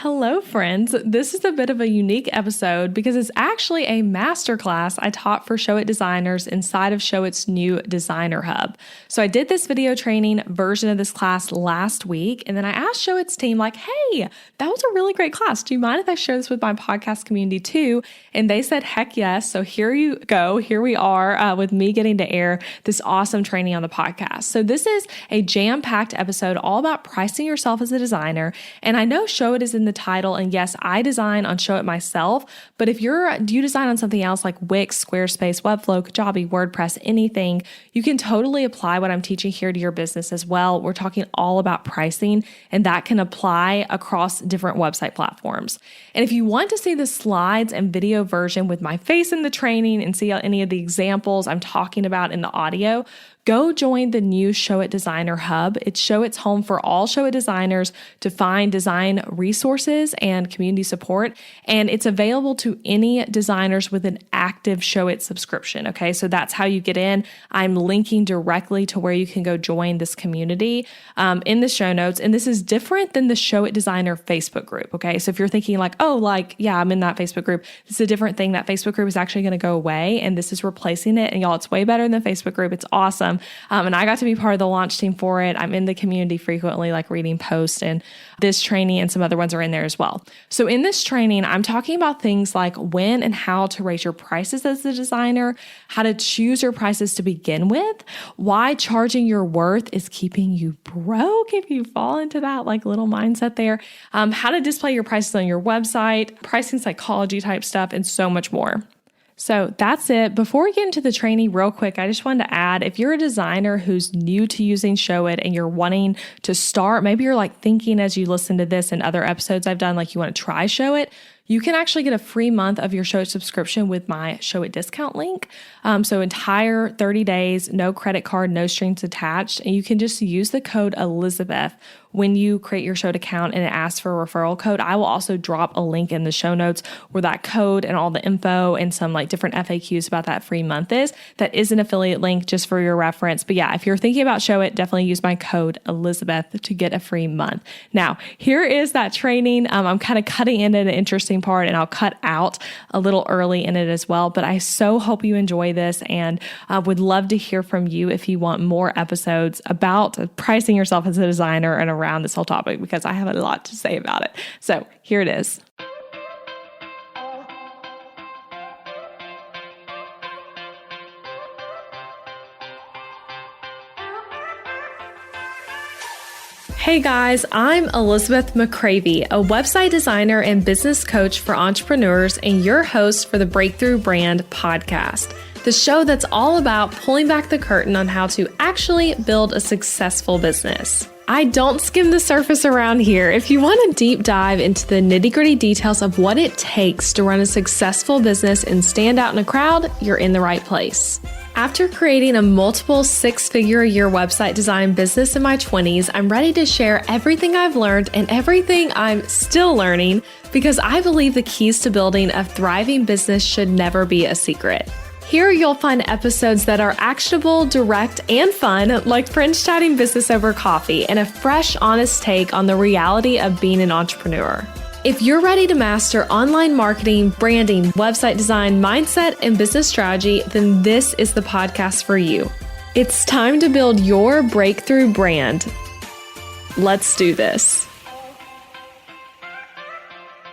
Hello, friends. This is a bit of a unique episode because it's actually a masterclass I taught for Show It designers inside of Show It's new Designer Hub. So I did this video training version of this class last week, and then I asked Show It's team, like, hey, that was a really great class. Do you mind if I share this with my podcast community too? And they said, heck yes. So here you go. Here we are with me getting to air this awesome training on the podcast. So this is a jam-packed episode all about pricing yourself as a designer. And I know Show It is in the title, and yes, I design on Show It myself, but if you design on something else like Wix, Squarespace, Webflow, Kajabi, WordPress, anything, you can totally apply what I'm teaching here to your business as well. We're talking all about pricing, and that can apply across different website platforms. And if you want to see the slides and video version with my face in the training and see any of the examples I'm talking about in the audio, go join the new Show It Designer Hub. It's Show It's home for all Show It designers to find design resources and community support. And it's available to any designers with an active Show It subscription. Okay, so that's how you get in. I'm linking directly to where you can go join this community in the show notes. And this is different than the Show It Designer Facebook group. Okay, so if you're thinking like, oh, like, yeah, I'm in that Facebook group, this is a different thing. That Facebook group is actually going to go away, and this is replacing it. And y'all, it's way better than the Facebook group. It's awesome. And I got to be part of the launch team for it. I'm in the community frequently, like reading posts, and this training and some other ones are in there as well. So in this training, I'm talking about things like when and how to raise your prices as a designer, how to choose your prices to begin with, why charging your worth is keeping you broke if you fall into that like little mindset there, how to display your prices on your website, pricing psychology type stuff, and so much more. So that's it. Before we get into the training real quick, I just wanted to add, if you're a designer who's new to using Show It and you're wanting to start, maybe you're like thinking as you listen to this and other episodes I've done, like you want to try Show It, you can actually get a free month of your Show It subscription with my Show It discount link. So entire 30 days, no credit card, no strings attached. And you can just use the code Elizabeth when you create your Show It account and it asks for a referral code. I will also drop a link in the show notes where that code and all the info and some like different FAQs about that free month is. That is an affiliate link just for your reference. But yeah, if you're thinking about Show It, definitely use my code Elizabeth to get a free month. Now, here is that training. I'm kind of cutting in at an interesting part, and I'll cut out a little early in it as well. But I so hope you enjoy this, and would love to hear from you if you want more episodes about pricing yourself as a designer and around this whole topic, because I have a lot to say about it. So here it is. Hey guys, I'm Elizabeth McCravey, a website designer and business coach for entrepreneurs and your host for the Breakthrough Brand podcast, the show that's all about pulling back the curtain on how to actually build a successful business. I don't skim the surface around here. If you want a deep dive into the nitty-gritty details of what it takes to run a successful business and stand out in a crowd, you're in the right place. After creating a multiple six-figure-a-year website design business in my 20s, I'm ready to share everything I've learned and everything I'm still learning, because I believe the keys to building a thriving business should never be a secret. Here you'll find episodes that are actionable, direct, and fun, like friends chatting business over coffee, and a fresh, honest take on the reality of being an entrepreneur. If you're ready to master online marketing, branding, website design, mindset, and business strategy, then this is the podcast for you. It's time to build your breakthrough brand. Let's do this.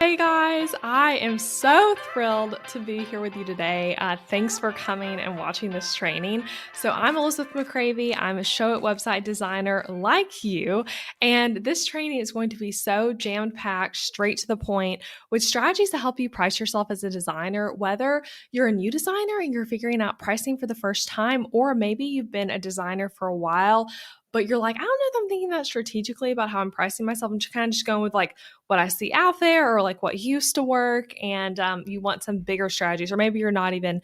Hey guys, I am so thrilled to be here with you today. Thanks for coming and watching this training. So I'm Elizabeth McCravey. I'm a Show It website designer like you. And this training is going to be so jam-packed, straight to the point, with strategies to help you price yourself as a designer, whether you're a new designer and you're figuring out pricing for the first time, or maybe you've been a designer for a while, but you're like, I don't know if I'm thinking that strategically about how I'm pricing myself. I'm just kind of just going with like what I see out there or like what used to work. And you want some bigger strategies, or maybe you're not even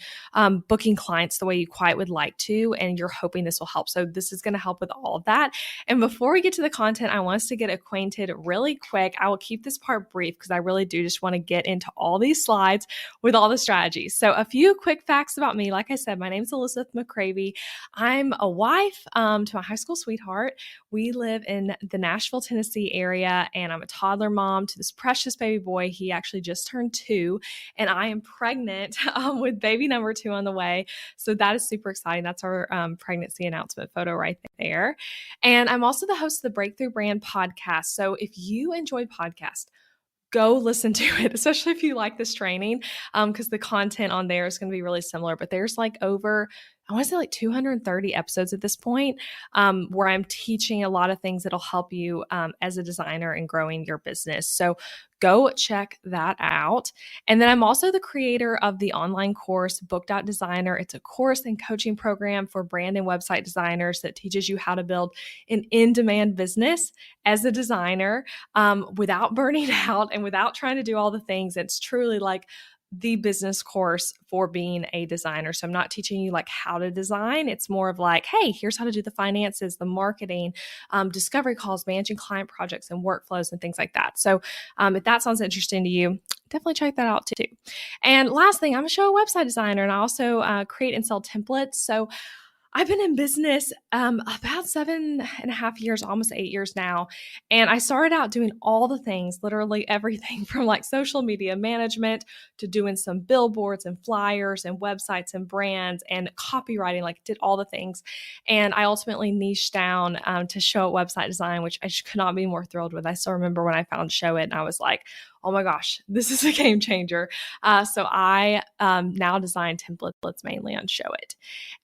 booking clients the way you quite would like to, and you're hoping this will help. So this is going to help with all of that. And before we get to the content, I want us to get acquainted really quick. I will keep this part brief because I really do just want to get into all these slides with all the strategies. So a few quick facts about me. Like I said, my name is Elizabeth McCravey. I'm a wife to my high school sweetheart. We live in the Nashville, Tennessee area, and I'm a toddler mom to this precious baby boy. He actually just turned 2, and I am pregnant with baby number 2 on the way. So that is super exciting. That's our pregnancy announcement photo right there. And I'm also the host of the Breakthrough Brand podcast. So if you enjoy podcasts, go listen to it, especially if you like this training, because the content on there is going to be really similar. But there's like over, I want to say like 230 episodes at this point, where I'm teaching a lot of things that'll help you as a designer and growing your business. So go check that out. And then I'm also the creator of the online course, Book.Designer. It's a course and coaching program for brand and website designers that teaches you how to build an in-demand business as a designer without burning out and without trying to do all the things. It's truly like the business course for being a designer. So I'm not teaching you like how to design. It's more of like, hey, here's how to do the finances, the marketing, discovery calls, managing client projects and workflows and things like that. So if that sounds interesting to you, definitely check that out too. And last thing, I'm a show website designer, and I also create and sell templates. So I've been in business about 7.5 years, almost 8 years now. And I started out doing all the things, literally everything from like social media management to doing some billboards and flyers and websites and brands and copywriting, like did all the things. And I ultimately niched down to Show It website design, which I could not be more thrilled with. I still remember when I found Show It and I was like, oh my gosh, this is a game changer. So I now design templates mainly on Show It.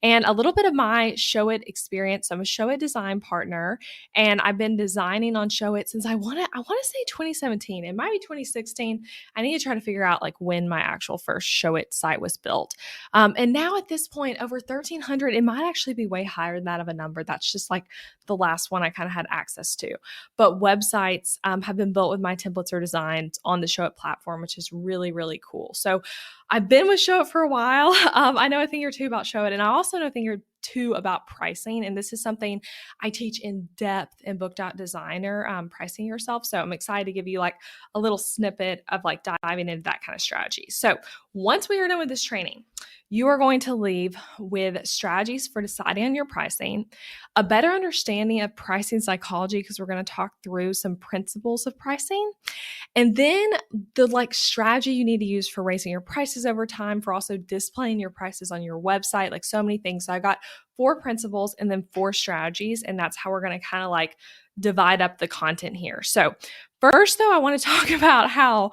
And a little bit of my Show It experience. So I'm a Show It design partner, and I've been designing on Show It since I want to say 2017. It might be 2016. I need to try to figure out like when my actual first Show It site was built. And now at this point, over 1,300, it might actually be way higher than that of a number. That's just like the last one I kind of had access to. But websites have been built with my templates or designs on the Show It platform, which is really, really cool. So I've been with Show It for a while. I know a thing or two about Show It, and I also know a thing or two about pricing. And this is something I teach in depth in Book.Designer, pricing yourself. So I'm excited to give you like a little snippet of like diving into that kind of strategy. So once we are done with this training, you are going to leave with strategies for deciding on your pricing, a better understanding of pricing psychology, because we're going to talk through some principles of pricing, and then the like strategy you need to use for raising your prices over time, for also displaying your prices on your website, like so many things. So I got 4 principles and then 4 strategies, and that's how we're going to kind of like divide up the content here. So first though, I want to talk about how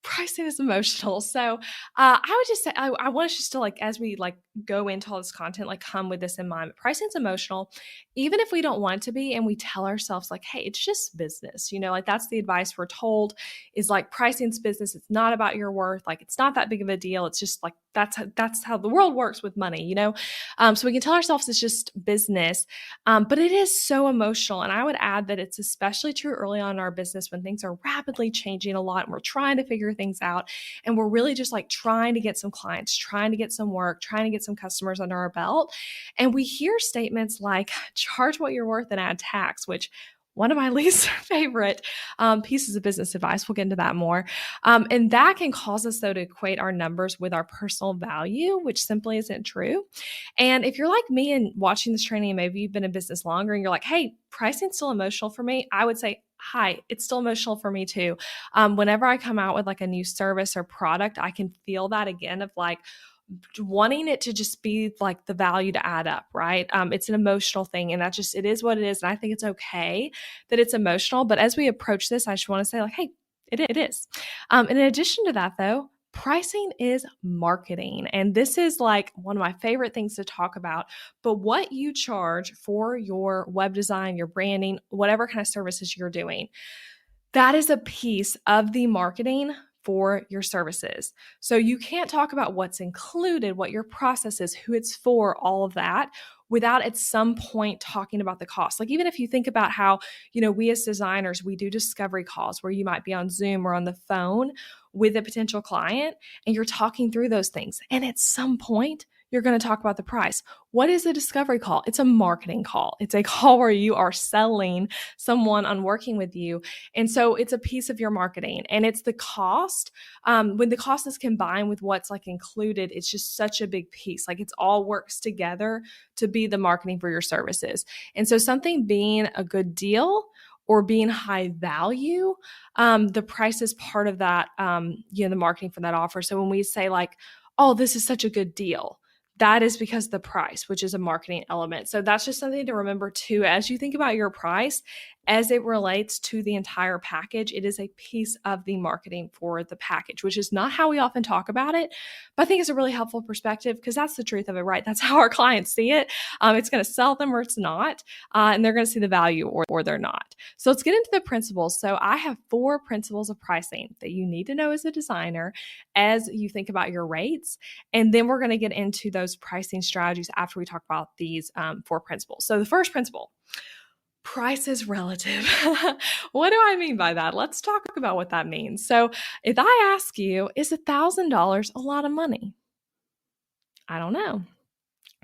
pricing is emotional. So I would just say, I want us just to like, as we like go into all this content, like come with this in mind. But pricing is emotional, even if we don't want it to be, and we tell ourselves like, hey, it's just business, like that's the advice we're told is like pricing's business. It's not about your worth. Like it's not that big of a deal. It's just like, that's how the world works with money, So we can tell ourselves it's just business, but it is so emotional. And I would add that it's especially true early on in our business when things are rapidly changing a lot and we're trying to figure things out. And we're really just like trying to get some clients, trying to get some work, trying to get some customers under our belt. And we hear statements like charge what you're worth and add tax, which one of my least favorite pieces of business advice. We'll get into that more. And that can cause us, though, to equate our numbers with our personal value, which simply isn't true. And if you're like me and watching this training, maybe you've been in business longer and you're like, hey, pricing's still emotional for me, I would say, hi, it's still emotional for me too. Whenever I come out with like a new service or product, I can feel that again of like, wanting it to just be like the value to add up, right? It's an emotional thing, and it is what it is. And I think it's okay that it's emotional. But as we approach this, I just want to say like, hey, it is. In addition to that though, pricing is marketing. And this is like one of my favorite things to talk about. But what you charge for your web design, your branding, whatever kind of services you're doing, that is a piece of the marketing for your services. So you can't talk about what's included, what your process is, who it's for, all of that, without at some point talking about the cost. Like even if you think about how, we as designers, we do discovery calls where you might be on Zoom or on the phone with a potential client and you're talking through those things. And at some point, you're going to talk about the price. What is a discovery call? It's a marketing call. It's a call where you are selling someone on working with you. And so it's a piece of your marketing, and it's the cost. When the cost is combined with what's like included, it's just such a big piece. Like it's all works together to be the marketing for your services. And so something being a good deal or being high value, the price is part of that, the marketing for that offer. So when we say like, oh, this is such a good deal, that is because the price, which is a marketing element. So that's just something to remember too, as you think about your price, as it relates to the entire package. It is a piece of the marketing for the package, which is not how we often talk about it, but I think it's a really helpful perspective because that's the truth of it, right? That's how our clients see it. It's going to sell them or it's not, and they're going to see the value or they're not. So let's get into the principles. So I have 4 principles of pricing that you need to know as a designer as you think about your rates. And then we're going to get into those pricing strategies after we talk about these 4 principles. So the first principle: price is relative. What do I mean by that? Let's talk about what that means. So if I ask you, is $1,000 a lot of money? I don't know.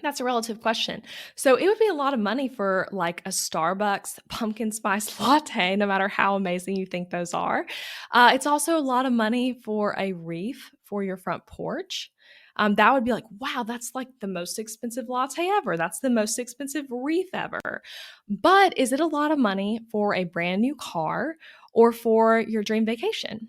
That's a relative question. So it would be a lot of money for like a Starbucks pumpkin spice latte, no matter how amazing you think those are. It's also a lot of money for a wreath for your front porch. That would be like, wow, that's like the most expensive latte ever. That's the most expensive wreath ever. But is it a lot of money for a brand new car or for your dream vacation?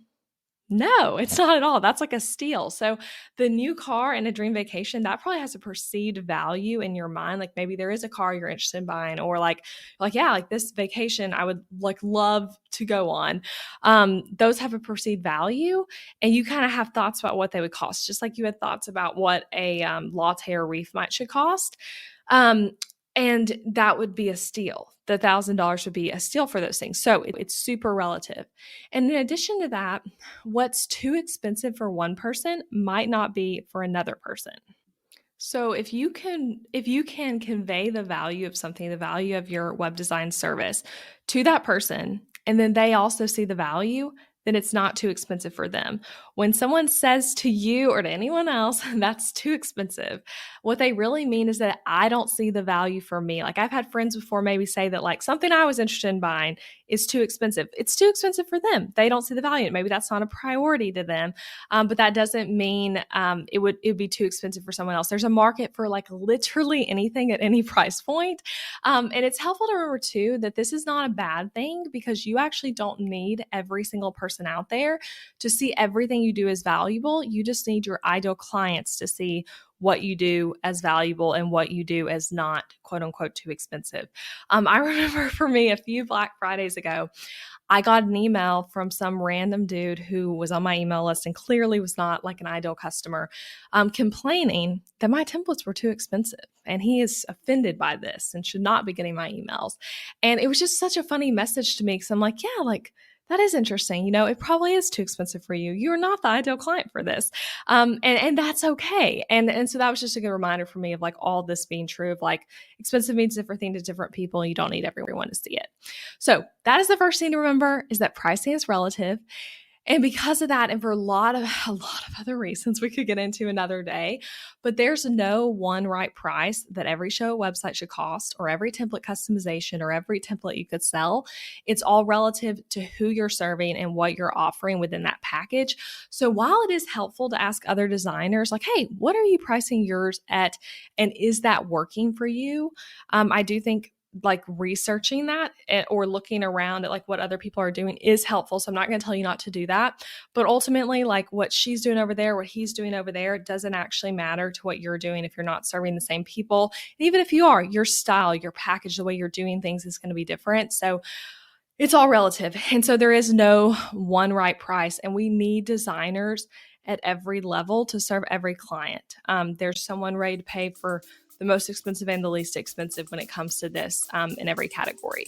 No, it's not at all. That's like a steal. So the new car and a dream vacation, that probably has a perceived value in your mind. Like maybe there is a car you're interested in buying, or yeah, like this vacation I would like love to go on. Those have a perceived value, and you kind of have thoughts about what they would cost, just like you had thoughts about what a latte or wreath should cost. And that would be a steal. The $1,000 would be a steal for those things. So it's super relative. And in addition to that, what's too expensive for one person might not be for another person. So if you can convey the value of something, the value of your web design service to that person, and then they also see the value, then it's not too expensive for them. When someone says to you or to anyone else, that's too expensive, what they really mean is that I don't see the value for me. Like I've had friends before maybe say that like something I was interested in buying is too expensive. It's too expensive for them. They don't see the value. Maybe that's not a priority to them. But that doesn't mean it would be too expensive for someone else. There's a market for like literally anything at any price point. And it's helpful to remember too that this is not a bad thing, because you actually don't need every single person out there to see everything you do as valuable. You just need your ideal clients to see what you do as valuable and what you do as not quote unquote too expensive. I remember for me a few Black Fridays ago, I got an email from some random dude who was on my email list and clearly was not like an ideal customer, complaining that my templates were too expensive. And he is offended by this and should not be getting my emails. And it was just such a funny message to me, because I'm like, yeah, like that is interesting. You know, it probably is too expensive for you. You're not the ideal client for this. And that's okay. And so that was just a good reminder for me of like all this being true of like expensive means different thing to different people. And you don't need everyone to see it. So that is the first thing to remember, is that pricing is relative. And because of that, and for a lot of other reasons we could get into another day, but there's no one right price that every show website should cost, or every template customization, or every template you could sell. It's all relative to who you're serving and what you're offering within that package. So while it is helpful to ask other designers, like, hey, what are you pricing yours at? And is that working for you? I do think like researching that or looking around at like what other people are doing is helpful. So I'm not going to tell you not to do that, but ultimately like what she's doing over there, what he's doing over there, doesn't actually matter to what you're doing if you're not serving the same people. And even if you are, your style, your package, the way you're doing things is going to be different. So it's all relative. And so there is no one right price, and we need designers at every level to serve every client. There's someone ready to pay for the most expensive and the least expensive when it comes to this in every category.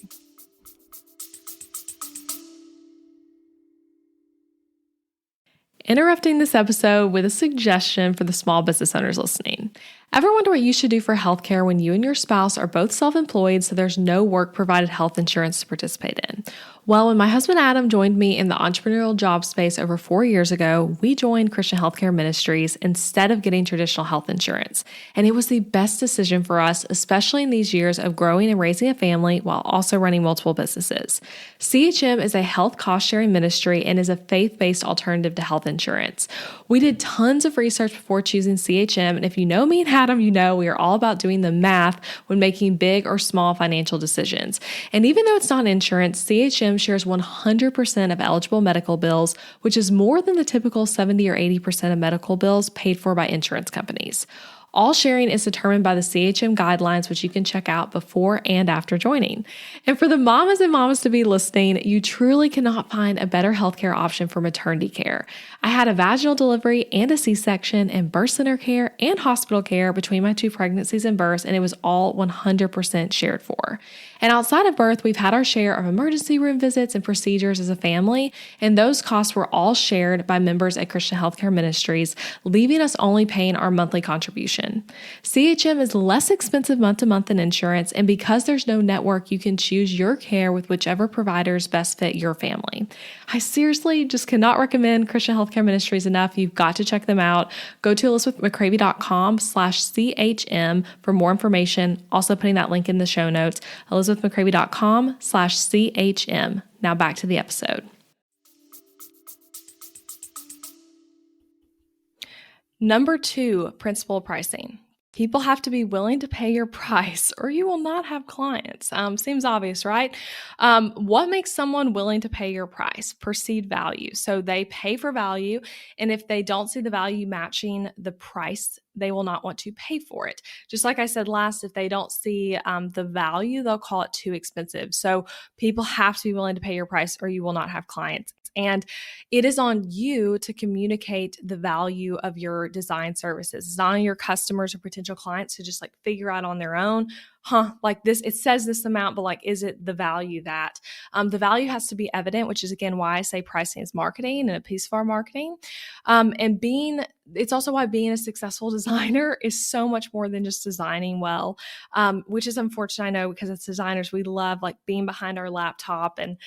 Interrupting this episode with a suggestion for the small business owners listening. Ever wonder what you should do for healthcare when you and your spouse are both self-employed, so there's no work-provided health insurance to participate in? Well, when my husband Adam joined me in the entrepreneurial job space over 4 years ago, we joined Christian Healthcare Ministries instead of getting traditional health insurance. And it was the best decision for us, especially in these years of growing and raising a family while also running multiple businesses. CHM is a health cost-sharing ministry and is a faith-based alternative to health insurance. We did tons of research before choosing CHM, and if you know me and Adam, you know we are all about doing the math when making big or small financial decisions. And even though it's not insurance, CHM shares 100% of eligible medical bills, which is more than the typical 70 or 80% of medical bills paid for by insurance companies. All sharing is determined by the CHM guidelines, which you can check out before and after joining. And for the mamas and mamas to be listening, you truly cannot find a better healthcare option for maternity care. I had a vaginal delivery and a C-section and birth center care and hospital care between my 2 pregnancies and births, and it was all 100% shared for. And outside of birth, we've had our share of emergency room visits and procedures as a family, and those costs were all shared by members at Christian Healthcare Ministries, leaving us only paying our monthly contribution. CHM is less expensive month to month than insurance, and because there's no network, you can choose your care with whichever providers best fit your family. I seriously just cannot recommend Christian Healthcare Ministries enough. You've got to check them out. Go to elizabethmccravey.com/CHM for more information. Also putting that link in the show notes, elizabethmccravey.com/CHM. Now back to the episode. Number 2, principal pricing. People have to be willing to pay your price or you will not have clients. Seems obvious, right? What makes someone willing to pay your price? Perceived value. So they pay for value, and if they don't see the value matching the price, they will not want to pay for it. Just like I said last, if they don't see the value, they'll call it too expensive. So people have to be willing to pay your price or you will not have clients. And it is on you to communicate the value of your design services. It's not on your customers or potential clients to just like figure out on their own, like this, it says this amount, but like, is it the value that? The value has to be evident, which is again why I say pricing is marketing and a piece of our marketing. It's also why being a successful designer is so much more than just designing well, which is unfortunate, I know, because as designers, we love like being behind our laptop and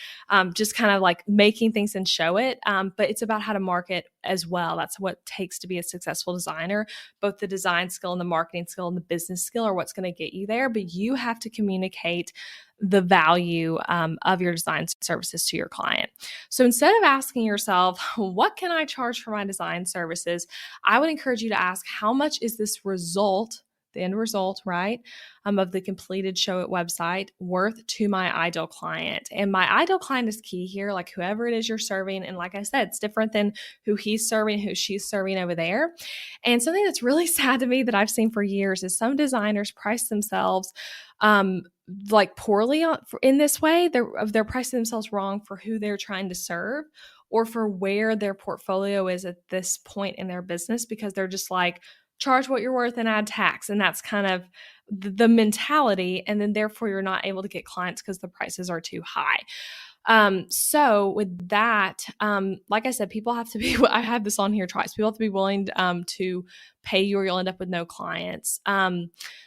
just kind of like making things and show it. But it's about how to market as well. That's what it takes to be a successful designer. Both the design skill and the marketing skill and the business skill are what's going to get you there. But you have to communicate the value of your design services to your client. So instead of asking yourself, what can I charge for my design services? I would encourage you to ask, how much is this result, the end result, right, of the completed Show It website worth to my ideal client? And my ideal client is key here, like whoever it is you're serving. And like I said, it's different than who he's serving, who she's serving over there. And something that's really sad to me that I've seen for years is some designers price themselves like poorly in this way. They're pricing themselves wrong for who they're trying to serve or for where their portfolio is at this point in their business, because they're just like, charge what you're worth and add tax. And that's kind of the mentality. And then therefore you're not able to get clients because the prices are too high. So with that, like I said, people have to be, I have this on here twice. People have to be willing to pay you or you'll end up with no clients.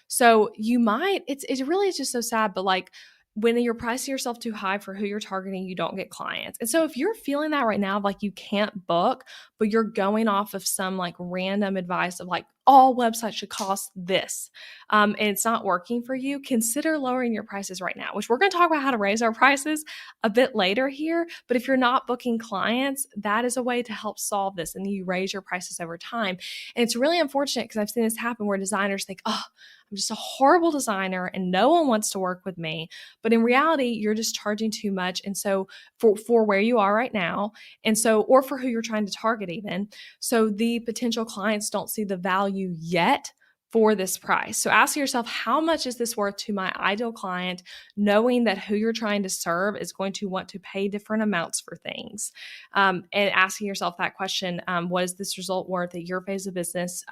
So you might, it really is just so sad, but like when you're pricing yourself too high for who you're targeting, you don't get clients. And so if you're feeling that right now, like you can't book, but you're going off of some like random advice of like, all websites should cost this, and it's not working for you, consider lowering your prices right now, which we're going to talk about how to raise our prices a bit later here. But if you're not booking clients, that is a way to help solve this. And you raise your prices over time. And it's really unfortunate because I've seen this happen where designers think, oh, I'm just a horrible designer and no one wants to work with me. But in reality, you're just charging too much. And so for where you are right now, and so, or for who you're trying to target even. So the potential clients don't see the value yet for this price. So ask yourself, how much is this worth to my ideal client, knowing that who you're trying to serve is going to want to pay different amounts for things. And asking yourself that question, what is this result worth at your phase of business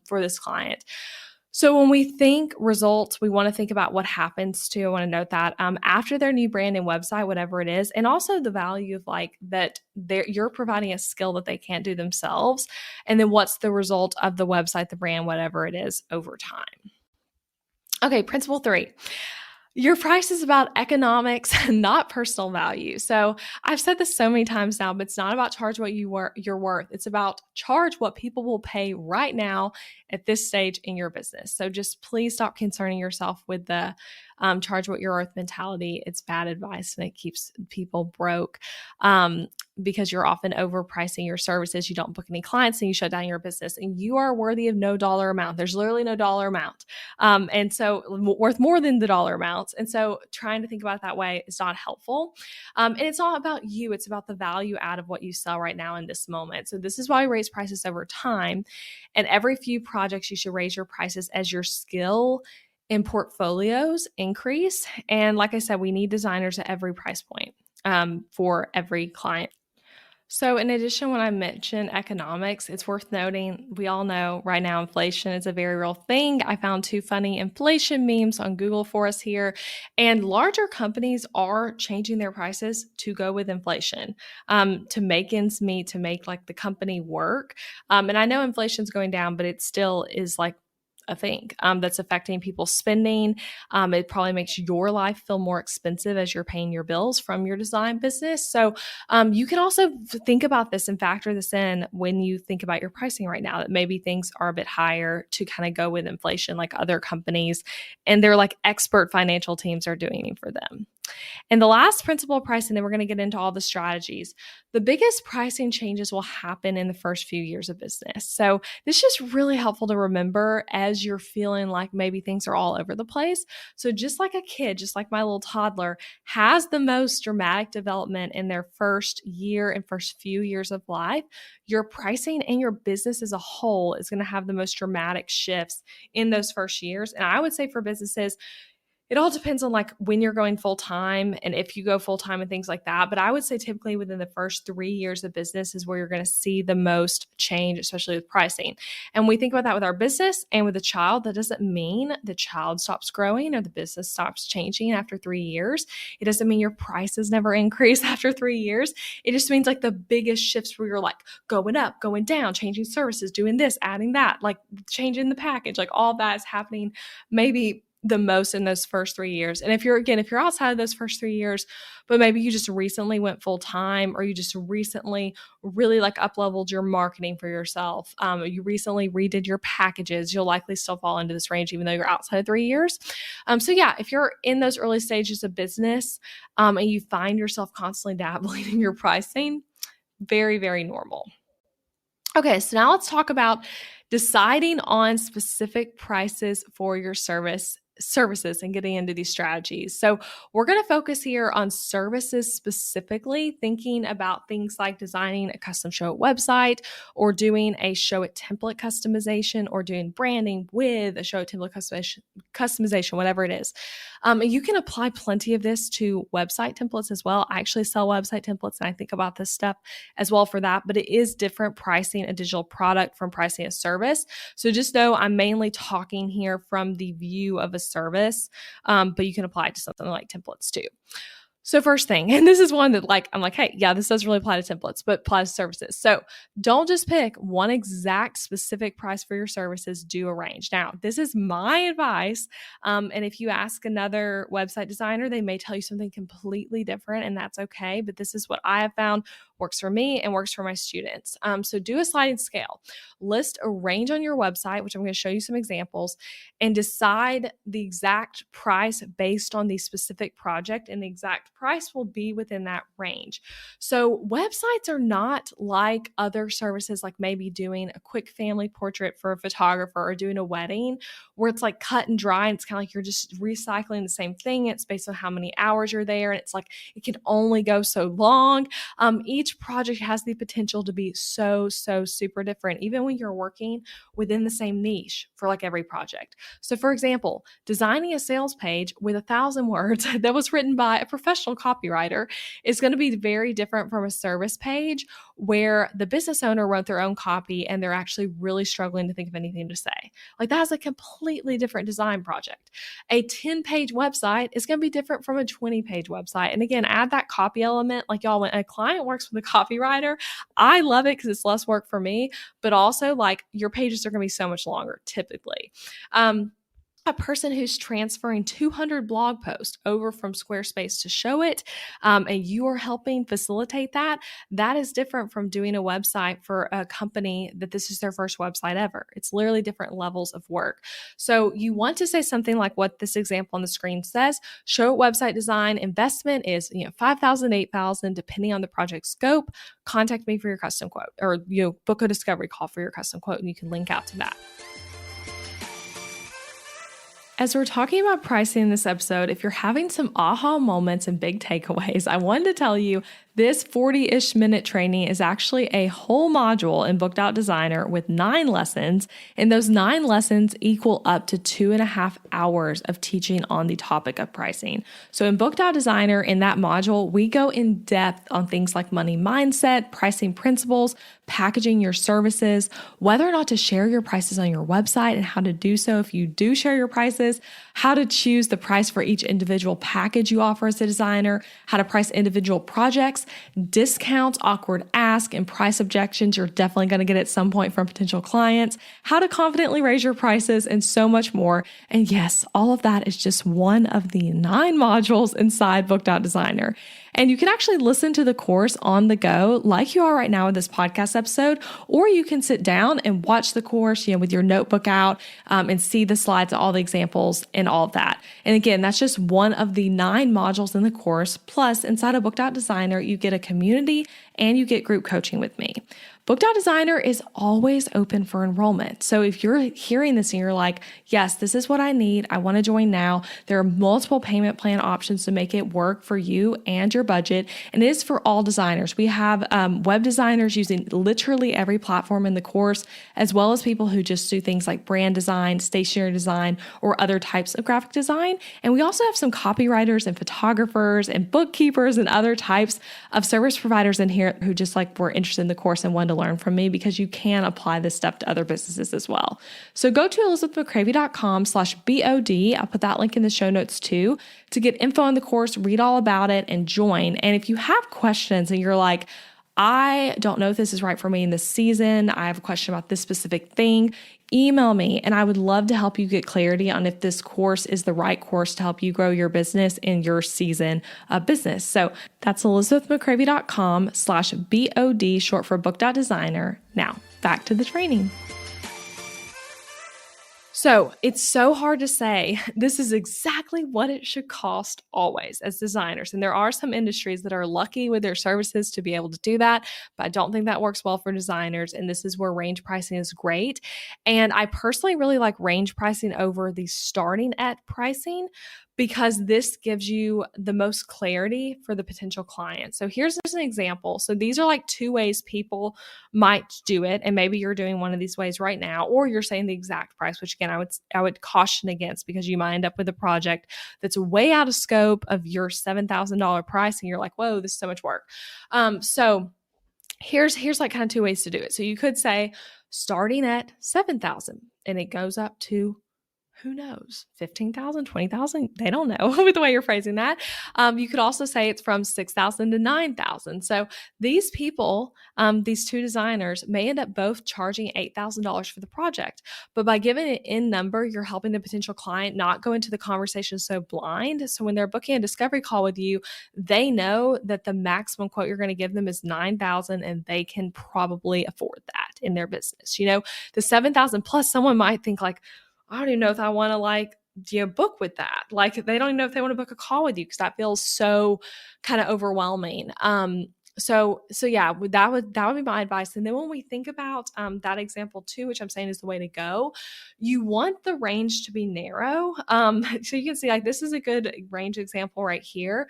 for this client? So when we think results, we want to think about what happens to, I want to note that after their new brand and website, whatever it is, and also the value of like that you're providing a skill that they can't do themselves. And then what's the result of the website, the brand, whatever it is over time. Okay, principle 3. Your price is about economics, not personal value. So I've said this so many times now, but it's not about charge what you're worth. It's about charge what people will pay right now at this stage in your business. So just please stop concerning yourself with the charge what you're worth mentality. It's bad advice and it keeps people broke. Because you're often overpricing your services. You don't book any clients and you shut down your business, and you are worthy of no dollar amount. There's literally no dollar amount. And so worth more than the dollar amounts. And so trying to think about it that way is not helpful. And it's not about you. It's about the value add of what you sell right now in this moment. So this is why we raise prices over time. And every few projects, you should raise your prices as your skill and portfolios increase. And like I said, we need designers at every price point for every client. So, in addition, when I mention economics, it's worth noting we all know right now inflation is a very real thing. I found 2 funny inflation memes on Google for us here, and larger companies are changing their prices to go with inflation to make ends meet, to make like the company work. And I know inflation's going down, but it still is like a thing that's affecting people's spending. It probably makes your life feel more expensive as you're paying your bills from your design business. So you can also think about this and factor this in when you think about your pricing right now, that maybe things are a bit higher to kind of go with inflation like other companies, and they're like expert financial teams are doing it for them. And the last principle of pricing, then we're going to get into all the strategies. The biggest pricing changes will happen in the first few years of business. So this is just really helpful to remember as you're feeling like maybe things are all over the place. So just like a kid, just like my little toddler, has the most dramatic development in their first year and first few years of life, your pricing and your business as a whole is going to have the most dramatic shifts in those first years. And I would say for businesses, it all depends on like when you're going full time and if you go full time and things like that. But I would say typically within the first 3 years of business is where you're going to see the most change, especially with pricing. And we think about that with our business and with a child. That doesn't mean the child stops growing or the business stops changing after 3 years. It doesn't mean your prices never increase after 3 years. It just means like the biggest shifts where you're like going up, going down, changing services, doing this, adding that, like changing the package, like all that is happening maybe the most in those first 3 years. And if you're outside of those first 3 years, but maybe you just recently went full time, or you just recently really like up leveled your marketing for yourself, you recently redid your packages, you'll likely still fall into this range, even though you're outside of 3 years. So yeah, if you're in those early stages of business and you find yourself constantly dabbling in your pricing, very, very normal. Okay, so now let's talk about deciding on specific prices for your services and getting into these strategies. So we're going to focus here on services specifically, thinking about things like designing a custom show it website, or doing a show it template customization, or doing branding with a show it template customization, whatever it is. You can apply plenty of this to website templates as well. I actually sell website templates and I think about this stuff as well for that, but it is different pricing a digital product from pricing a service. So just know I'm mainly talking here from the view of a service, but you can apply it to something like templates too. So first thing, and this is one that like, I'm like, hey, yeah, this does really apply to templates, but applies to services. So don't just pick one exact specific price for your services, do a range. Now, this is my advice. And if you ask another website designer, they may tell you something completely different, and that's okay. But this is what I have found works for me and works for my students. So do a sliding scale. List a range on your website, which I'm going to show you some examples, and decide the exact price based on the specific project, and the exact price will be within that range. So websites are not like other services, like maybe doing a quick family portrait for a photographer or doing a wedding, where it's like cut and dry, and it's kind of like you're just recycling the same thing. It's based on how many hours you're there, and it's like it can only go so long. Each project has the potential to be so super different, even when you're working within the same niche for like every project. So for example, designing a sales page with 1,000 words that was written by a professional copywriter is going to be very different from a service page where the business owner wrote their own copy and they're actually really struggling to think of anything to say. Like that's a completely different design project. A 10-page website is going to be different from a 20-page website. And again, add that copy element. Like y'all, when a client works with a copywriter, I love it because it's less work for me, but also like your pages are going to be so much longer typically. A person who's transferring 200 blog posts over from Squarespace to Showit, and you are helping facilitate that, that is different from doing a website for a company that this is their first website ever. It's literally different levels of work. So you want to say something like what this example on the screen says. Showit website design investment is $5,000, $8,000, depending on the project scope. Contact me for your custom quote, or book a discovery call for your custom quote, and you can link out to that. As we're talking about pricing in this episode, if you're having some aha moments and big takeaways, I wanted to tell you this 40-ish minute training is actually a whole module in Booked Out Designer with 9 lessons, and those 9 lessons equal up to 2.5 hours of teaching on the topic of pricing. So in Booked Out Designer, in that module, we go in depth on things like money mindset, pricing principles, packaging your services, whether or not to share your prices on your website and how to do so if you do share your prices, how to choose the price for each individual package you offer as a designer, how to price individual projects, discounts, awkward ask, and price objections you're definitely going to get at some point from potential clients, how to confidently raise your prices, and so much more. And yes, all of that is just one of the 9 modules inside Booked Out Designer. And you can actually listen to the course on the go like you are right now with this podcast episode, or you can sit down and watch the course, with your notebook out and see the slides, all the examples and all of that. And again, that's just one of the 9 modules in the course. Plus, inside of Booked Out Designer, you get a community and you get group coaching with me. Booked Out Designer is always open for enrollment. So if you're hearing this and you're like, yes, this is what I need, I want to join now, there are multiple payment plan options to make it work for you and your budget. And it is for all designers. We have web designers using literally every platform in the course, as well as people who just do things like brand design, stationery design, or other types of graphic design. And we also have some copywriters and photographers and bookkeepers and other types of service providers in here who just were interested in the course and wanted to learn from me, because you can apply this stuff to other businesses as well. So go to elizabethmccravy.com/BOD. I'll put that link in the show notes too, to get info on the course, read all about it, and join. And if you have questions and you're like, I don't know if this is right for me in this season, I have a question about this specific thing, email me, and I would love to help you get clarity on if this course is the right course to help you grow your business in your season of business. So that's elizabethmccravy.com/BOD, short for Booked Out Designer. Now, back to the training. So it's so hard to say this is exactly what it should cost always as designers. And there are some industries that are lucky with their services to be able to do that, but I don't think that works well for designers. And this is where range pricing is great. And I personally really like range pricing over the starting at pricing, because this gives you the most clarity for the potential client. So here's an example. So these are 2 ways people might do it. And maybe you're doing one of these ways right now, or you're saying the exact price, which again, I would caution against, because you might end up with a project that's way out of scope of your $7,000 price. And you're like, whoa, this is so much work. So here's kind of 2 ways to do it. So you could say starting at $7,000 and it goes up to, who knows, $15,000, $20,000? They don't know with the way you're phrasing that. You could also say it's from $6,000 to $9,000. So these people, these 2 designers, may end up both charging $8,000 for the project. But by giving an in number, you're helping the potential client not go into the conversation so blind. So when they're booking a discovery call with you, they know that the maximum quote you're going to give them is $9,000, and they can probably afford that in their business. The $7,000 plus, someone might think I don't even know if I want to book with that. They don't even know if they want to book a call with you, because that feels so kind of overwhelming. So yeah, that would be my advice. And then when we think about that example too, which I'm saying is the way to go, you want the range to be narrow. So you can see this is a good range example right here.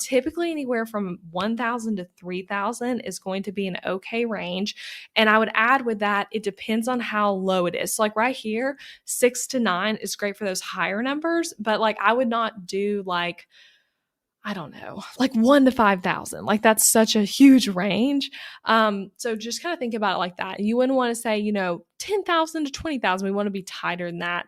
Typically anywhere from 1,000 to 3,000 is going to be an okay range. And I would add with that, it depends on how low it is. So right here, 6 to 9 is great for those higher numbers, but I would not do I don't know, like 1 to 5,000. Like that's such a huge range. So just kind of think about it like that. You wouldn't want to say, 10,000 to 20,000. We want to be tighter than that.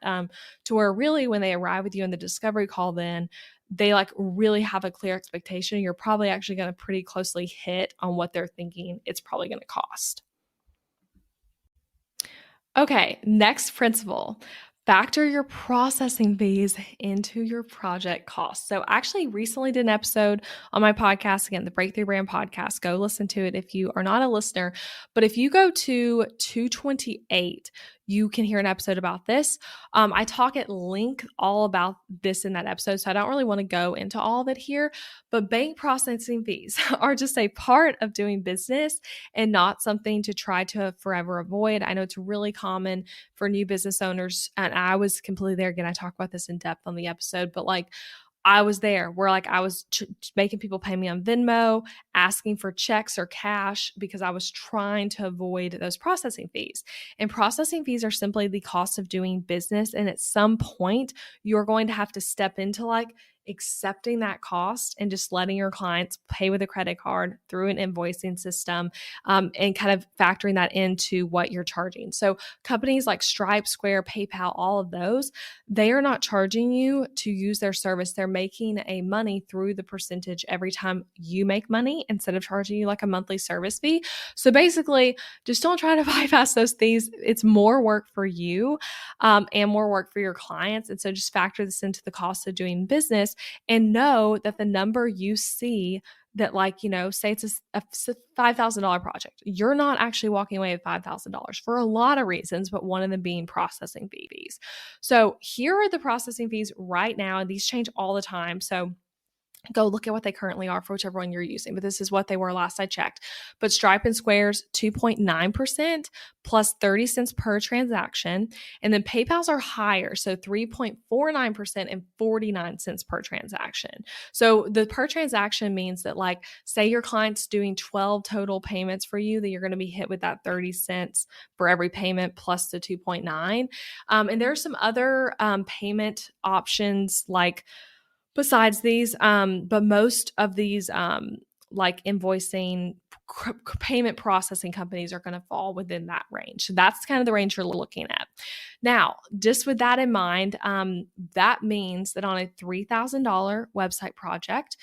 To where really when they arrive with you in the discovery call, then they like really have a clear expectation. You're probably actually going to pretty closely hit on what they're thinking it's probably going to cost. Okay, next principle. Factor your processing fees into your project costs. So, I actually recently did an episode on my podcast, again, the Breakthrough Brand Podcast. Go listen to it if you are not a listener. But if you go to 228, you can hear an episode about this. I talk at length all about this in that episode, so I don't really want to go into all of it here. But bank processing fees are just a part of doing business and not something to try to forever avoid. I know it's really common for new business owners, and I was completely there. Again, I talk about this in depth on the episode, but like I was there where like I was making people pay me on Venmo, asking for checks or cash because I was trying to avoid those processing fees. And processing fees are simply the cost of doing business. And at some point, you're going to have to step into like accepting that cost and just letting your clients pay with a credit card through an invoicing system, and kind of factoring that into what you're charging. So companies like Stripe, Square, PayPal, all of those, they are not charging you to use their service. They're making a money through the percentage every time you make money instead of charging you like a monthly service fee. So basically, just don't try to bypass those fees. It's more work for you, and more work for your clients. And so just factor this into the cost of doing business and know that the number you see that like, say it's a $5,000 project, you're not actually walking away with $5,000 for a lot of reasons, but one of them being processing fees. So here are the processing fees right now, and these change all the time. So go look at what they currently are for whichever one you're using, but this is what they were last I checked. But Stripe and Square's 2.9% plus 30 cents per transaction. And then PayPal's are higher, so 3.49% and 49 cents per transaction. So the per transaction means that like, say your client's doing 12 total payments for you, that you're going to be hit with that 30 cents for every payment plus the 2.9. And there are some other payment options like besides these, but most of these like invoicing payment processing companies are going to fall within that range. So that's kind of the range you're looking at. Now, just with that in mind, that means that on a $3,000 website project,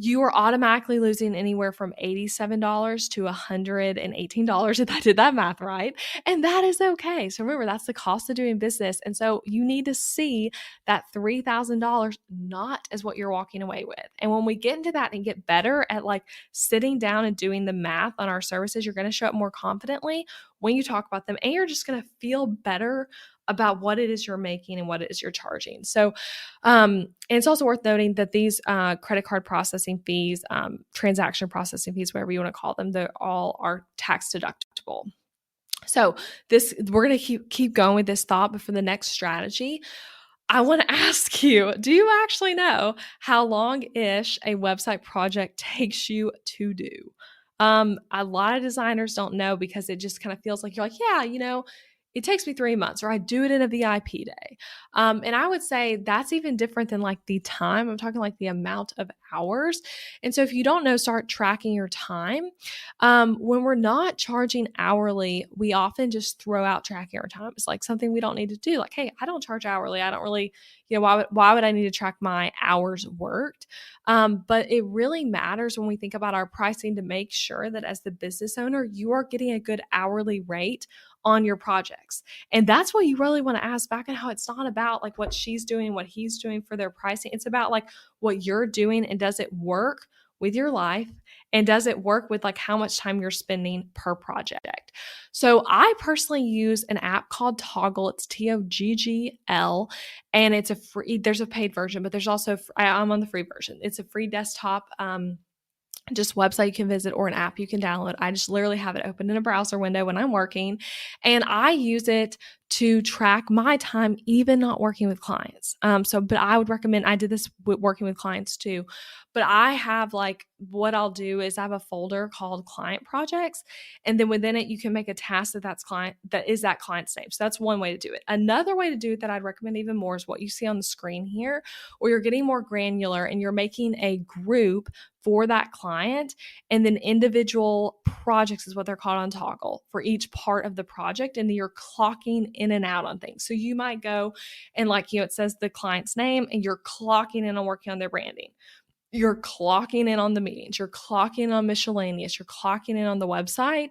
you are automatically losing anywhere from $87 to $118 if I did that math right. And that is okay. So remember, that's the cost of doing business. And so you need to see that $3,000 not as what you're walking away with. And when we get into that and get better at like sitting down and doing the math on our services, you're going to show up more confidently when you talk about them, and you're just going to feel better about what it is you're making and what it is you're charging. So, and it's also worth noting that these credit card processing fees, transaction processing fees, whatever you want to call them, they all are tax deductible. So we're going to keep going with this thought, but for the next strategy, I want to ask you, do you actually know how long-ish a website project takes you to do? A lot of designers don't know because it just kind of feels like you're like, yeah, it takes me 3 months, or I do it in a VIP day. And I would say that's even different than like the time. I'm talking like the amount of hours. And so if you don't know, start tracking your time. When we're not charging hourly, we often just throw out tracking our time. It's like something we don't need to do. Like, hey, I don't charge hourly. I don't really, why would I need to track my hours worked? But it really matters when we think about our pricing to make sure that as the business owner, you are getting a good hourly rate on your projects. And that's what you really want to ask back, and how it's not about like what she's doing, what he's doing for their pricing. It's about like what you're doing, and does it work with your life, and does it work with like how much time you're spending per project. So I personally use an app called Toggle. It's Toggl, and it's there's a paid version, but there's also, I'm on the free version. It's a free desktop just website you can visit, or an app you can download. I just literally have it open in a browser window when I'm working, and I use it to track my time, even not working with clients. But I would recommend, I did this with working with clients too, but I have like, what I'll do is I have a folder called client projects. And then within it, you can make a task that is that client's name. So that's one way to do it. Another way to do it that I'd recommend even more is what you see on the screen here, where you're getting more granular and you're making a group for that client, and then individual projects is what they're called on Toggle for each part of the project, and then you're clocking in and out on things. So you might go and like, it says the client's name and you're clocking in on working on their branding. You're clocking in on the meetings, you're clocking in on miscellaneous, you're clocking in on the website.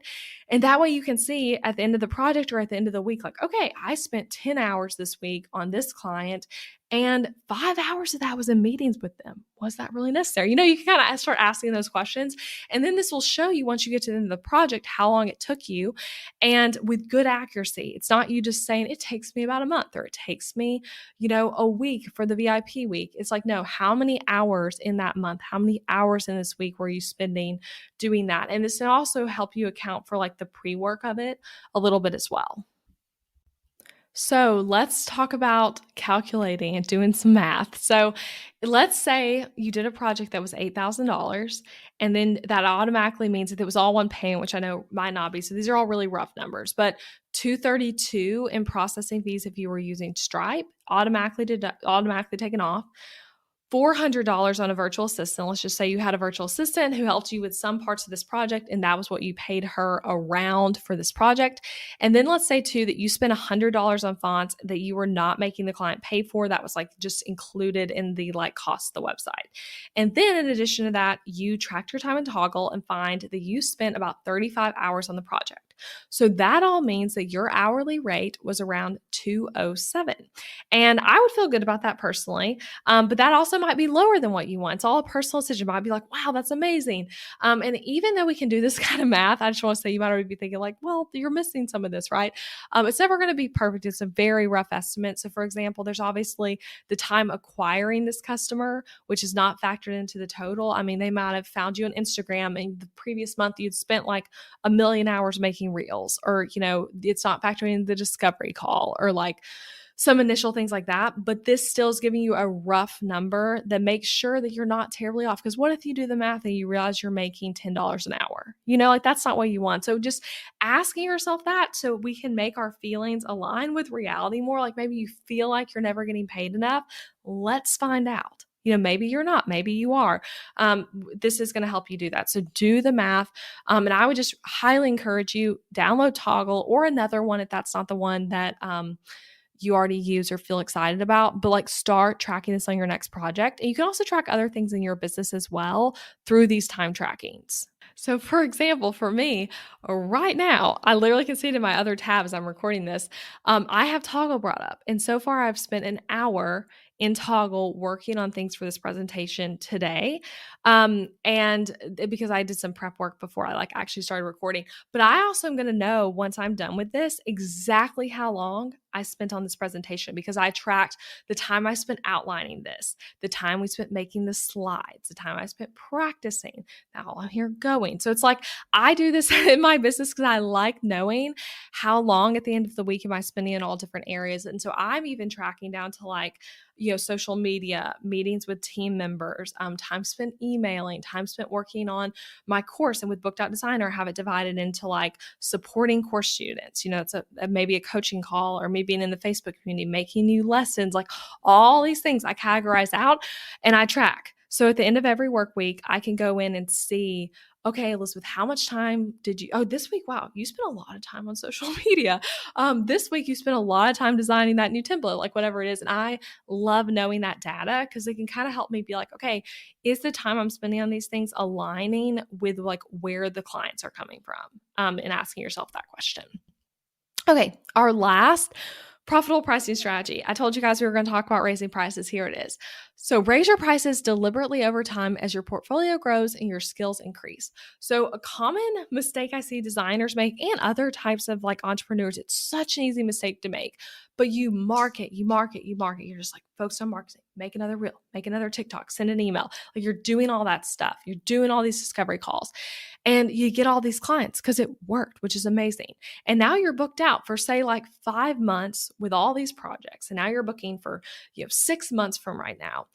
And that way you can see at the end of the project or at the end of the week, like, okay, I spent 10 hours this week on this client and 5 hours of that was in meetings with them. Was that really necessary? You can kind of start asking those questions. And then this will show you once you get to the end of the project, how long it took you, and with good accuracy. It's not you just saying it takes me about a month or it takes me, a week for the VIP week. It's like, no, how many hours in that month, how many hours in this week were you spending doing that? And this will also help you account for like the pre-work of it a little bit as well. So let's talk about calculating and doing some math. So let's say you did a project that was $8,000, and then that automatically means that it was all one payment, which I know might not be. So these are all really rough numbers, but $232 in processing fees if you were using Stripe, automatically taken off. $400 on a virtual assistant. Let's just say you had a virtual assistant who helped you with some parts of this project, and that was what you paid her around for this project. And then let's say too that you spent $100 on fonts that you were not making the client pay for. That was like just included in the like cost of the website. And then in addition to that, you tracked your time in Toggle and find that you spent about 35 hours on the project. So that all means that your hourly rate was around $207. And I would feel good about that personally. But that also might be lower than what you want. It's all a personal decision. You might be like, wow, that's amazing. And even though we can do this kind of math, I just want to say you might already be thinking like, well, you're missing some of this, right? It's never going to be perfect. It's a very rough estimate. So for example, there's obviously the time acquiring this customer, which is not factored into the total. I mean, they might have found you on Instagram and the previous month you'd spent like 1 million hours making reels, or, it's not factoring in the discovery call or like some initial things like that. But this still is giving you a rough number that makes sure that you're not terribly off. Because what if you do the math and you realize you're making $10 an hour? Like that's not what you want. So just asking yourself that so we can make our feelings align with reality more. Like maybe you feel like you're never getting paid enough. Let's find out. Maybe you're not, maybe you are. This is going to help you do that. So do the math. And I would just highly encourage you, download Toggle or another one if that's not the one that you already use or feel excited about, but like start tracking this on your next project. And you can also track other things in your business as well through these time trackings. So for example, for me right now, I literally can see it in my other tab as I'm recording this. I have Toggle brought up. And so far I've spent an hour in Toggle working on things for this presentation today. And because I did some prep work before I like actually started recording, but I also am going to know once I'm done with this exactly how long I spent on this presentation, because I tracked the time I spent outlining this, the time we spent making the slides, the time I spent practicing. Now I'm here going. So it's like I do this in my business because I like knowing how long at the end of the week am I spending in all different areas. And so I'm even tracking down to like, social media, meetings with team members, time spent emailing, time spent working on my course. And with Book.Designer, have it divided into like supporting course students. It's maybe a coaching call, or maybe being in the Facebook community, making new lessons, like all these things I categorize out and I track. So at the end of every work week, I can go in and see, okay, Elizabeth, how much time did you, this week, wow, you spent a lot of time on social media. This week you spent a lot of time designing that new template, like whatever it is. And I love knowing that data because it can kind of help me be like, okay, is the time I'm spending on these things aligning with like where the clients are coming from? And asking yourself that question. Okay, our last profitable pricing strategy. I told you guys we were going to talk about raising prices. Here it is. So raise your prices deliberately over time as your portfolio grows and your skills increase. So a common mistake I see designers make and other types of like entrepreneurs, it's such an easy mistake to make, but you market, you market, you market. You're just like focused on marketing, make another reel, make another TikTok, send an email. Like you're doing all that stuff. You're doing all these discovery calls and you get all these clients because it worked, which is amazing. And now you're booked out for say like 5 months with all these projects. And now you're booking for, 6 months from right now.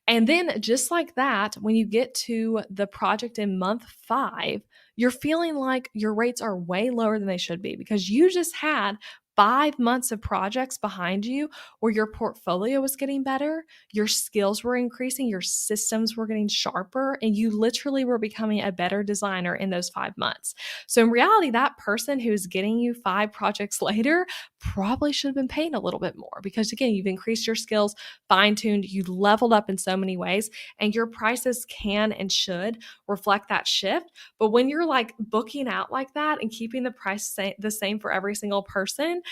And then just like that, when you get to the project in month 5, you're feeling like your rates are way lower than they should be because you just had 5 months of projects behind you where your portfolio was getting better, your skills were increasing, your systems were getting sharper, and you literally were becoming a better designer in those 5 months. So, in reality, that person who's getting you 5 projects later probably should have been paying a little bit more because, again, you've increased your skills, fine tuned, you leveled up in so many ways, and your prices can and should reflect that shift. But when you're like booking out like that and keeping the price the same for every single person,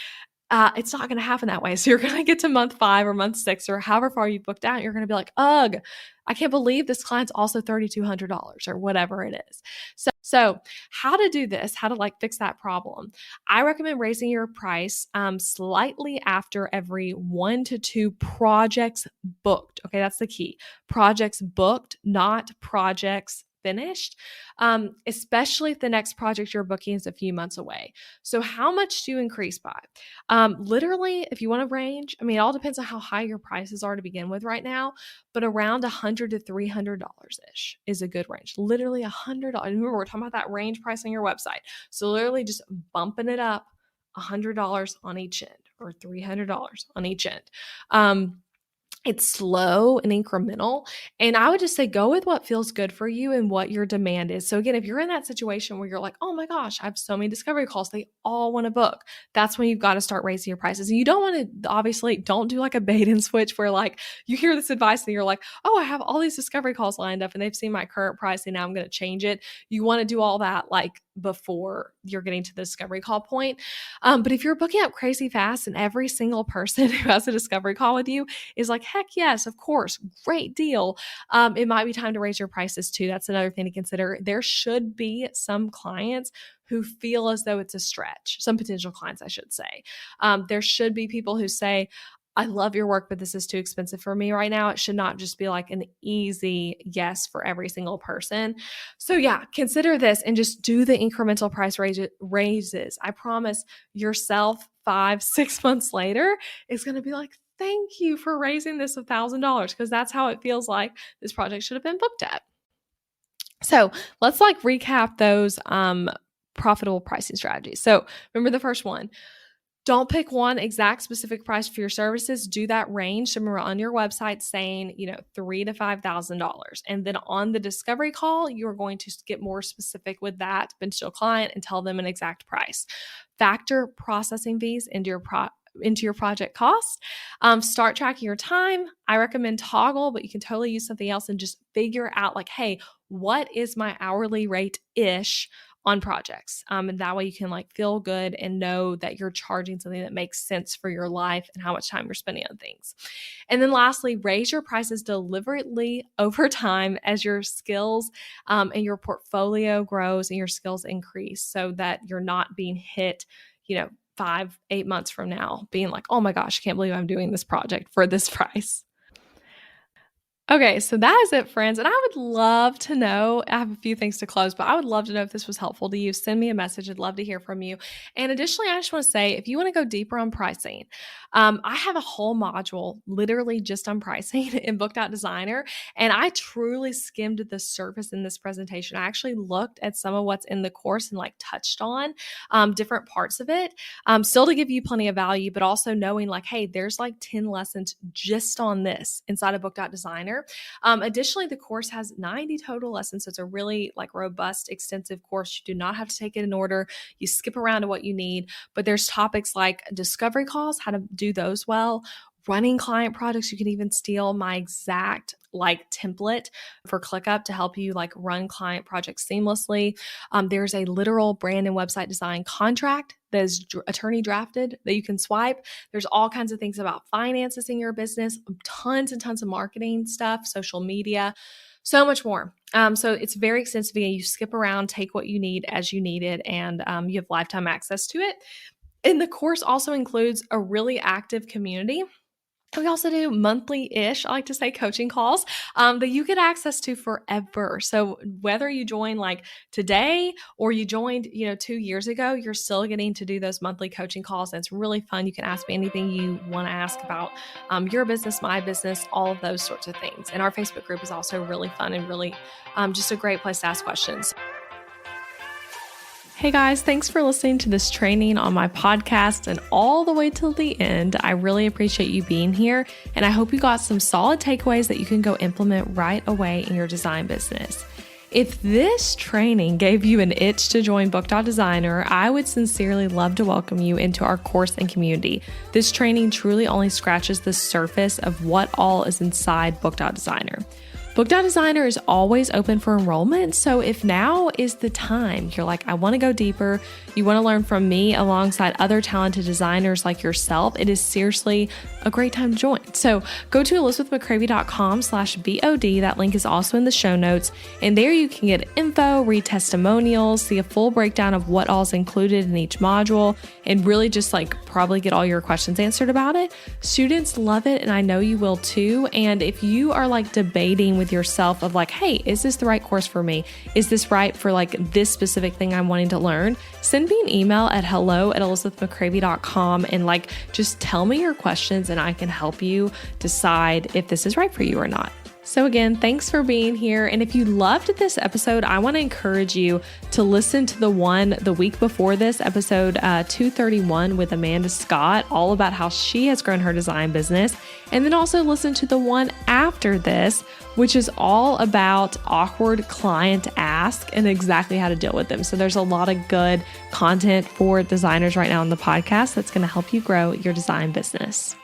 it's not going to happen that way. So you're going to get to month 5 or month 6 or however far you've booked out. You're going to be like, ugh, I can't believe this client's also $3,200 or whatever it is. So how to do this, how to like fix that problem. I recommend raising your price slightly after every 1 to 2 projects booked. Okay, that's the key. Projects booked, not projects finished, especially if the next project you're booking is a few months away. So how much do you increase by? Literally, if you want to range, I mean, it all depends on how high your prices are to begin with right now, but around $100 to $300-ish is a good range. Literally $100. Remember, we're talking about that range price on your website. So literally just bumping it up $100 on each end or $300 on each end. It's slow and incremental. And I would just say go with what feels good for you and what your demand is. So, again, if you're in that situation where you're like, oh my gosh, I have so many discovery calls, they all want to book, that's when you've got to start raising your prices. And you don't want to, obviously, don't do like a bait and switch where like you hear this advice and you're like, oh, I have all these discovery calls lined up and they've seen my current price and now I'm going to change it. You want to do all that like before you're getting to the discovery call point. But if you're booking up crazy fast and every single person who has a discovery call with you is like, heck yes, of course, great deal. It might be time to raise your prices too. That's another thing to consider. There should be some clients who feel as though it's a stretch, some potential clients, I should say. There should be people who say, I love your work, but this is too expensive for me right now. It should not just be like an easy yes for every single person. So yeah, consider this and just do the incremental price raises. I promise yourself 5, 6 months later is going to be like, thank you for raising this $1,000 because that's how it feels like this project should have been booked at. So let's like recap those profitable pricing strategies. So remember the first one. Don't pick one exact specific price for your services. Do that range. So remember on your website saying, $3,000 to $5,000. And then on the discovery call, you're going to get more specific with that potential client and tell them an exact price. Factor processing fees into your project cost. Start tracking your time. I recommend Toggle, but you can totally use something else and just figure out like, hey, what is my hourly rate-ish on projects? And that way you can like feel good and know that you're charging something that makes sense for your life and how much time you're spending on things. And then lastly, raise your prices deliberately over time as your skills and your portfolio grows and your skills increase so that you're not being hit, 5, 8 months from now being like, oh my gosh, I can't believe I'm doing this project for this price. Okay, so that is it, friends. And I would love to know, I have a few things to close, but I would love to know if this was helpful to you. Send me a message. I'd love to hear from you. And additionally, I just want to say, if you want to go deeper on pricing, I have a whole module literally just on pricing in Booked Out Designer. And I truly skimmed the surface in this presentation. I actually looked at some of what's in the course and like touched on different parts of it, still to give you plenty of value, but also knowing like, hey, there's like 10 lessons just on this inside of Booked Out Designer. Additionally, the course has 90 total lessons. So it's a really like robust, extensive course. You do not have to take it in order. You skip around to what you need, but there's topics like discovery calls, how to do those well, running client projects. You can even steal my exact template for ClickUp to help you run client projects seamlessly. There's a literal brand and website design contract that is attorney drafted that you can swipe. There's all kinds of things about finances in your business, tons and tons of marketing stuff, social media, so much more. So it's very extensive. You skip around, take what you need as you need it, and you have lifetime access to it. And the course also includes a really active community. We also do monthly-ish, I like to say, coaching calls that you get access to forever. So whether you join today or you joined, 2 years ago, you're still getting to do those monthly coaching calls. And it's really fun. You can ask me anything you want to ask about your business, my business, all of those sorts of things. And our Facebook group is also really fun and really just a great place to ask questions. Hey guys, thanks for listening to this training on my podcast and all the way till the end. I really appreciate you being here, and I hope you got some solid takeaways that you can go implement right away in your design business. If this training gave you an itch to join Book.Designer, I would sincerely love to welcome you into our course and community. This training truly only scratches the surface of what all is inside Book.Designer. Book.Designer is always open for enrollment, so if now is the time, you're like, I want to go deeper, you want to learn from me alongside other talented designers like yourself, it is seriously a great time to join. So go to elizabethmccravy.com/BOD. That link is also in the show notes, and there you can get info, read testimonials, see a full breakdown of what all is included in each module, and really just probably get all your questions answered about it. Students love it, and I know you will too. And if you are debating with yourself of hey, is this the right course for me? Is this right for this specific thing I'm wanting to learn? Send me an email at hello@elizabethmccravy.com and just tell me your questions and I can help you decide if this is right for you or not. So again, thanks for being here. And if you loved this episode, I want to encourage you to listen to the one the week before this, episode 231 with Amanda Scott, all about how she has grown her design business. And then also listen to the one after this, which is all about awkward client ask and exactly how to deal with them. So there's a lot of good content for designers right now on the podcast that's going to help you grow your design business.